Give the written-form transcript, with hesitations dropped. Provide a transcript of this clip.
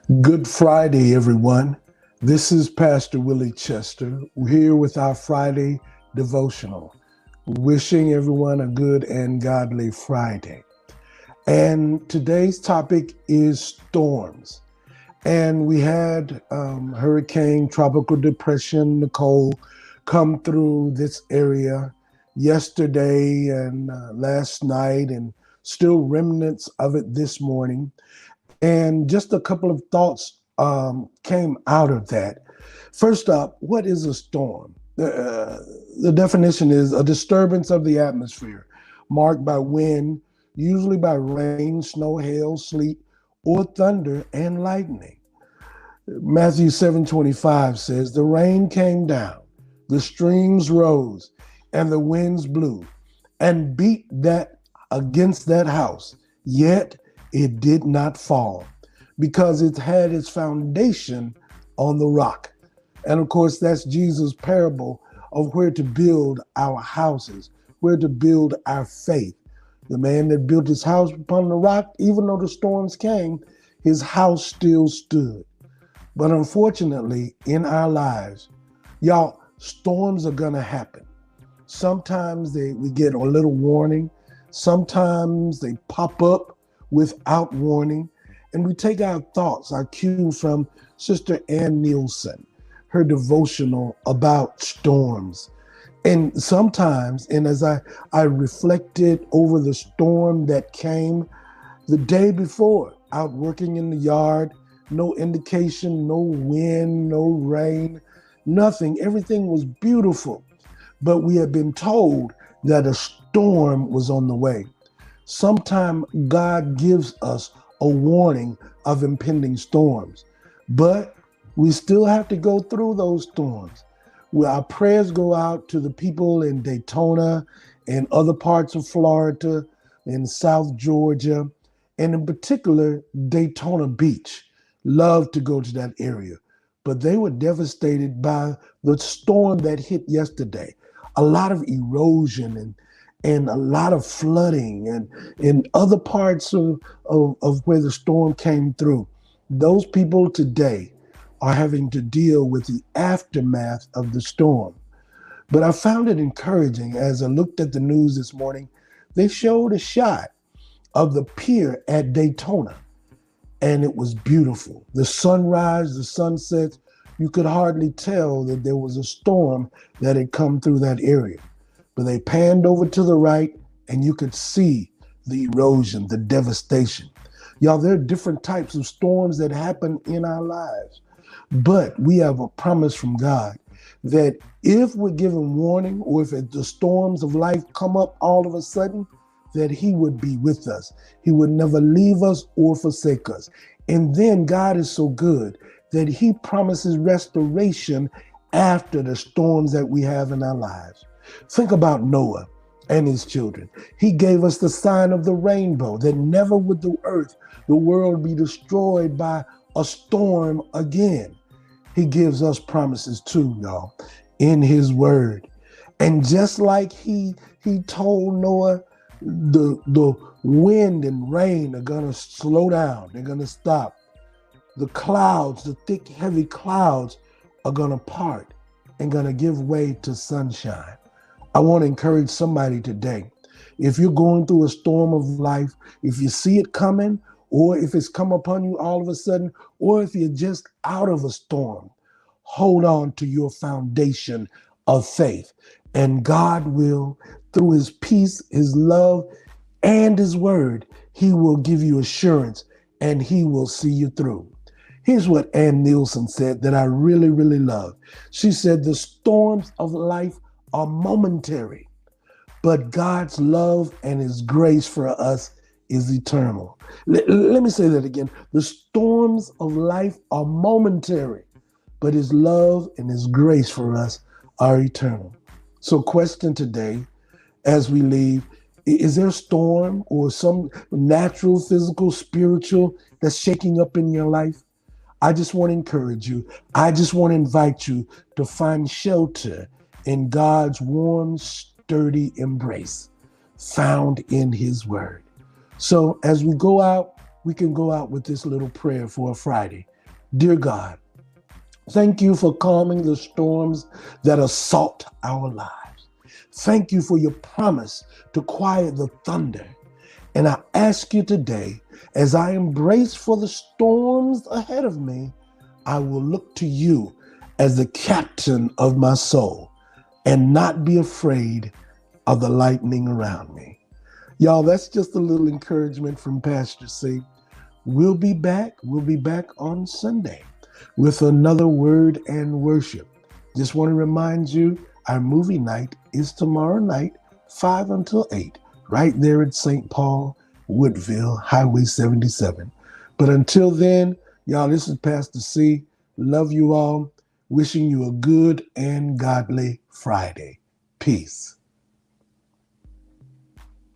Good Friday, everyone. This is Pastor Willie Chester. We're here with our Friday devotional, wishing everyone a good and godly Friday. And today's topic is storms. And we had Hurricane Tropical Depression Nicole come through this area yesterday and last night, and still remnants of it this morning. And just a couple of thoughts came out of that. First up, what is a storm? The definition is a disturbance of the atmosphere marked by wind, usually by rain, snow, hail, sleet, or thunder and lightning. Matthew 7:25 says, "The rain came down, the streams rose, and the winds blew and beat that against that house, yet it did not fall, because it had its foundation on the rock." And of course, that's Jesus' parable of where to build our houses, where to build our faith. The man that built his house upon the rock, even though the storms came, his house still stood. But unfortunately, in our lives, y'all, storms are going to happen. Sometimes we get a little warning. Sometimes they pop up without warning. And we take our thoughts, our cue from Sister Ann Nielsen, her devotional about storms. And sometimes, and as I reflected over the storm that came the day before, out working in the yard, no indication, no wind, no rain, nothing. Everything was beautiful. But we had been told that a storm was on the way. Sometime God gives us a warning of impending storms, but we still have to go through those storms. Our prayers go out to the people in Daytona and other parts of Florida and South Georgia, and in particular, Daytona Beach. Love to go to that area, but they were devastated by the storm that hit yesterday. A lot of erosion and a lot of flooding and in other parts of where the storm came through. Those people today are having to deal with the aftermath of the storm. But I found it encouraging as I looked at the news this morning. They showed a shot of the pier at Daytona, and it was beautiful. The sunrise, the sunsets, you could hardly tell that there was a storm that had come through that area. But they panned over to the right, and you could see the erosion, the devastation. Y'all, there are different types of storms that happen in our lives. But we have a promise from God that if we're given warning, or if the storms of life come up all of a sudden, that He would be with us. He would never leave us or forsake us. And then God is so good that He promises restoration after the storms that we have in our lives. Think about Noah and his children. He gave us the sign of the rainbow, that never would the world be destroyed by a storm again. He gives us promises too, y'all, in His word. And just like he told Noah, the wind and rain are going to slow down. They're going to stop. The clouds, the thick, heavy clouds are going to part and going to give way to sunshine. I want to encourage somebody today. If you're going through a storm of life, if you see it coming, or if it's come upon you all of a sudden, or if you're just out of a storm, hold on to your foundation of faith. And God will, through His peace, His love, and His word, He will give you assurance and He will see you through. Here's what Ann Nielsen said that I really, really love. She said, "The storms of life are momentary, but God's love and His grace for us is eternal." Let me say that again. The storms of life are momentary, but His love and His grace for us are eternal. So question today as we leave, is there a storm or some natural, physical, spiritual that's shaking up in your life? I just want to encourage you. I just want to invite you to find shelter in God's warm, sturdy embrace found in His word. So as we go out, we can go out with this little prayer for a Friday. Dear God, thank you for calming the storms that assault our lives. Thank you for your promise to quiet the thunder. And I ask you today, as I embrace for the storms ahead of me, I will look to you as the captain of my soul and not be afraid of the lightning around me. Y'all, that's just a little encouragement from Pastor C. We'll be back. We'll be back on Sunday with another word and worship. Just want to remind you, our movie night is tomorrow night, 5 until 8, right there at St. Paul, Woodville, Highway 77. But until then, y'all, this is Pastor C. Love you all. Wishing you a good and godly Friday. Peace.